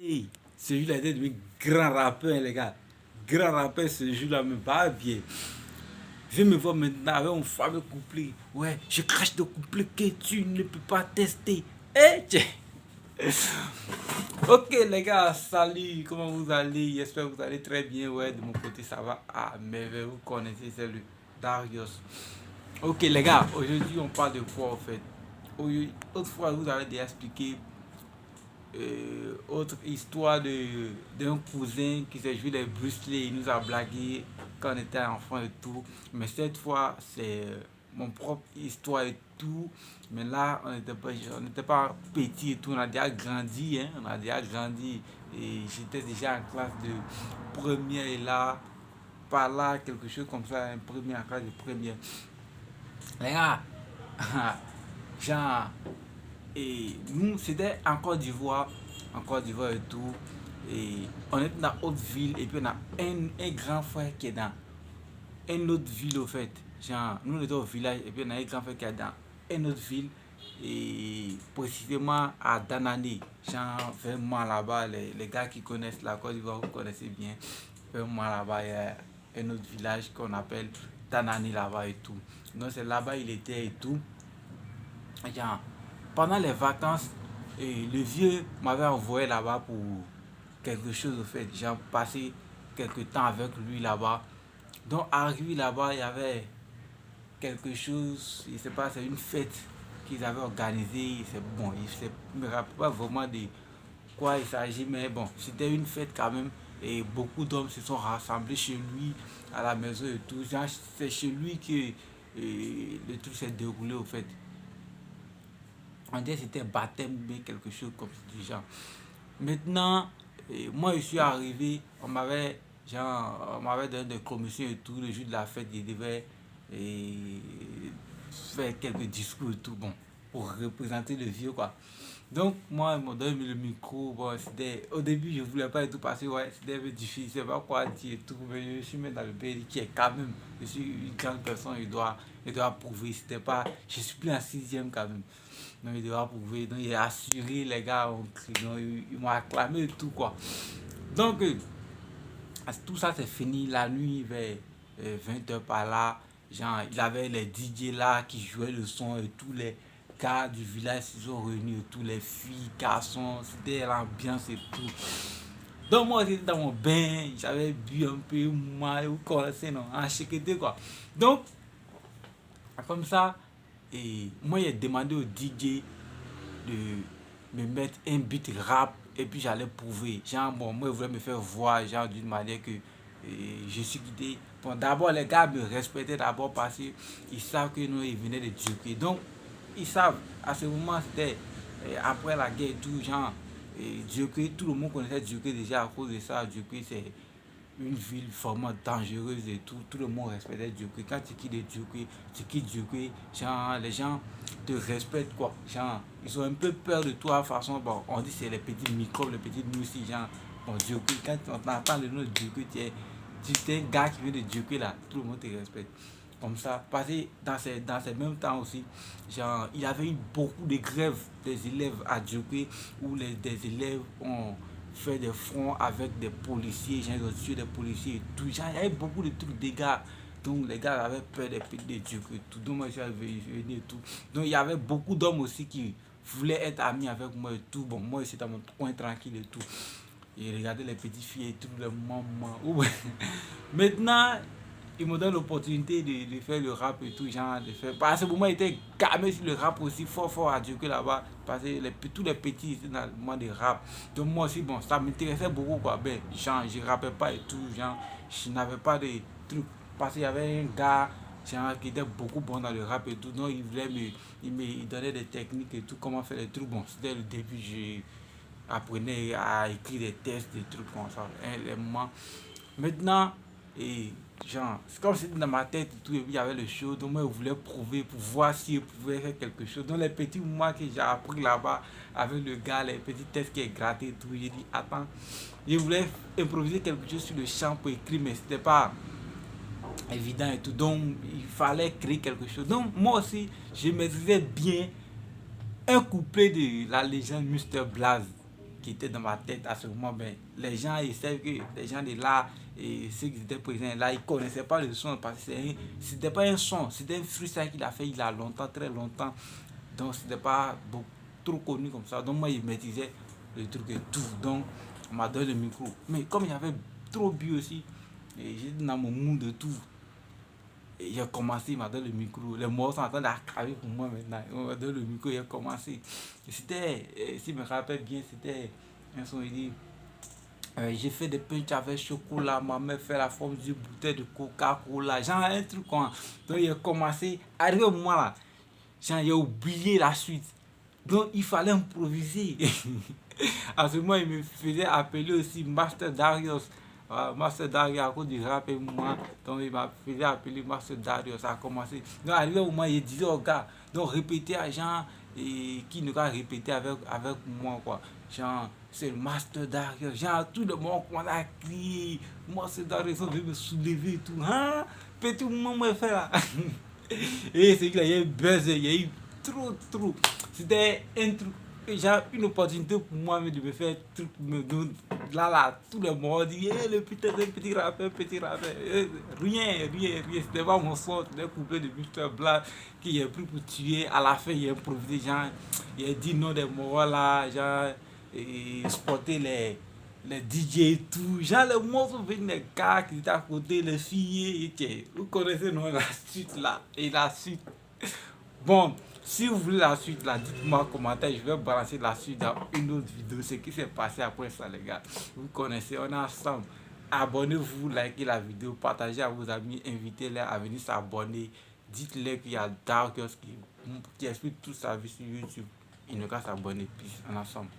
Hey, ce jour-là était devenu grand rappeur, hein, les gars. Grand rappeur, ce jour-là me va bien. Je me vois maintenant avec un fameux couplet. Ouais, je crache de couplet que tu ne peux pas tester. Eh, tiens. Ok, les gars, salut, comment vous allez? J'espère que vous allez très bien. Ouais, de mon côté, ça va. Ah, mais vous connaissez, c'est le Darius. Ok, les gars, aujourd'hui, on parle de quoi en fait? Autrefois, je vous avez déjà expliqué autre histoire d'un cousin qui s'est joué les Bruce Lee, il nous a blagué quand on était enfant et tout. Mais cette fois, c'est mon propre histoire et tout. Mais là, on n'était pas petit et tout, on a déjà grandi, hein, on a déjà grandi. Et j'étais déjà en classe de première et là, par là, quelque chose comme ça, un premier en classe de première. Les gars, genre, et nous, c'était en Côte d'Ivoire et tout. Et on est dans une autre ville et puis on a un grand frère qui est dans une autre ville au fait. Genre, nous on était au village et puis on a un grand frère qui est dans une autre ville. Et précisément à Danane. Genre, vraiment là-bas, les gars qui connaissent la Côte d'Ivoire, vous connaissez bien. Vraiment là-bas, il y a un autre village qu'on appelle Danane là-bas et tout. Donc c'est là-bas il était et tout. Genre, pendant les vacances, le vieux m'avait envoyé là-bas pour quelque chose au fait. J'ai passé quelques temps avec lui là-bas. Donc, arrivé là-bas, il y avait quelque chose, je ne sais pas, c'est une fête qu'ils avaient organisée. C'est bon, je ne me rappelle pas vraiment de quoi il s'agit, mais bon, c'était une fête quand même. Et beaucoup d'hommes se sont rassemblés chez lui, à la maison et tout. Genre, c'est chez lui que le truc s'est déroulé au fait. On dirait que c'était baptême mais quelque chose comme du genre. Maintenant, moi je suis arrivé, on m'avait donné des commissions et tout, le jour de la fête, je devais eh, faire quelques discours et tout, bon, pour représenter le vieux quoi. Donc moi, ils m'ont donné le micro, bon, c'était, au début je voulais pas et tout passer, ouais, c'était un peu difficile, je sais pas quoi dire et tout, mais je suis mis dans le pays qui est quand même, je suis une grande personne, il doit prouver, c'était pas, je suis plus en sixième quand même. Donc il devra prouver. Donc il a assuré les gars. Donc, ils m'ont acclamé et tout quoi. Donc tout ça c'est fini la nuit vers 20 h par là. Genre, il avait les DJ là qui jouaient le son et tous les gars du village se sont réunis, tous les filles, garçons, c'était l'ambiance et tout. Donc moi j'étais dans mon bain, j'avais bu un peu, moi, vous connaissez non, en chiqueté quoi. Donc comme ça, et moi j'ai demandé au DJ de me mettre un beat rap et puis j'allais prouver. Genre, bon, moi, ils voulaient me faire voir, genre, d'une manière que je suis quitté. Bon, d'abord, les gars me respectaient d'abord parce qu'ils savent que nous, ils venaient de Turquie. Donc, ils savent, à ce moment, c'était après la guerre et tout, genre, Turquie, tout le monde connaissait Turquie déjà à cause de ça. Turquie, c'est une ville vraiment dangereuse et tout. Tout le monde respectait Djokwe. Quand tu quittes Djokwe, tu quittes Djokwe, genre, les gens te respectent quoi. Genre, ils ont un peu peur de toi. De toute façon, bon, on dit c'est les petits microbes, les petits moussis. Genre, bon, Djokwe, quand on entend le nom de Djokwe, tu es un gars qui vient de Djokwe là, tout le monde te respecte. Comme ça, parce que dans ces mêmes temps aussi, genre, il y avait eu beaucoup de grèves des élèves à Djokwe où des élèves ont fait des fronts avec des policiers, j'ai reçu des policiers et tout. Genre, il y avait beaucoup de trucs, des gars. Donc les gars avaient peur des petits des trucs et tout. Donc moi je suis venu et tout. Donc il y avait beaucoup d'hommes aussi qui voulaient être amis avec moi et tout. Bon, moi j'étais dans mon coin tranquille et tout. Et regarder les petites filles et tout, le moment. Ouais. Maintenant, ils me donnent l'opportunité de faire le rap et tout, genre de faire. Parce que pour moi, il était gamé sur le rap aussi, fort fort à Dieu que là-bas. Parce que tous les petits étaient dans le monde de rap. Donc moi aussi, bon, ça m'intéressait beaucoup quoi. Ben, genre, je rappais pas et tout, genre, je n'avais pas de trucs. Parce qu'il y avait un gars, genre, qui était beaucoup bon dans le rap et tout. Donc il voulait il donnait des techniques et tout, comment faire les trucs. Bon, c'était le début, j'apprenais à écrire des tests, des trucs comme ça. Maintenant, et genre, c'est comme si c'était dans ma tête et tout, et puis il y avait le show, donc moi je voulais prouver pour voir si je pouvais faire quelque chose. Donc les petits moments que j'ai appris là-bas avec le gars, les petits tests qui est gratté et tout, j'ai dit attends, je voulais improviser quelque chose sur le champ pour écrire, mais c'était pas évident et tout, donc il fallait créer quelque chose. Donc moi aussi, je maîtrisais bien un couplet de la légende Mr. Blaze. qui était dans ma tête à ce moment. Ben, les gens, ils savent que les gens de là, et ceux qui étaient présents là, ils connaissaient pas le son parce que c'était pas un son, c'était un freestyle qu'il a fait il y a longtemps, très longtemps. Donc, c'était pas beaucoup, trop connu comme ça. Donc, moi, il maîtrisait le truc et tout. Donc, on m'a donné le micro. Mais comme il y avait trop bu aussi, et j'étais dans mon mood de tout. Et il a commencé, il m'a donné le micro. Les mots sont en train d'accaber pour moi maintenant. Il m'a donné le micro, il a commencé. C'était, si je me rappelle bien, c'était un son, il dit j'ai fait des punch avec chocolat, ma mère fait la forme d'une bouteille de Coca-Cola. Genre un truc quoi. Donc il a commencé, arrivé au moment là, genre il a oublié la suite. Donc il fallait improviser. À ce moment, il me faisait appeler aussi Master Darius. Master Darius à cause du rap et moi. Donc il m'a fait appeler Master Darius. Ça a commencé. Donc arrivé au moment, il disait au gars, donc répétez à gens et qui ne va répéter avec moi quoi. Genre, c'est le Master Darius. Genre, tout le monde commence à crier. Master Darius, on veut me soulever et tout. Hein? Petit moment, me fait là. Et c'est qu'il y a eu buzz, il y a eu trop. C'était un truc, genre une opportunité pour moi de me faire un truc. Là, tout le monde dit, le putain de petit rappeur. Rien. C'était pas mon son, c'était un couplet de Mr. Black qui est pris pour tuer. À la fin, il a improvisé, genre, il a dit non des mots là, genre, et spotter les DJ et tout. Genre, les mots sont venus, les gars qui étaient à côté, les filles. Et vous connaissez non, la suite là. Et la suite. Bon, si vous voulez la suite là, dites-moi en commentaire. Je vais balancer la suite dans une autre vidéo. Ce qui s'est passé après ça, les gars. Vous connaissez, on est ensemble. Abonnez-vous, likez la vidéo, partagez à vos amis, invitez-les à venir s'abonner. Dites-leur qu'il y a Dark qui explique toute sa vie sur YouTube. Il ne qu'à s'abonner. Puis, on est ensemble.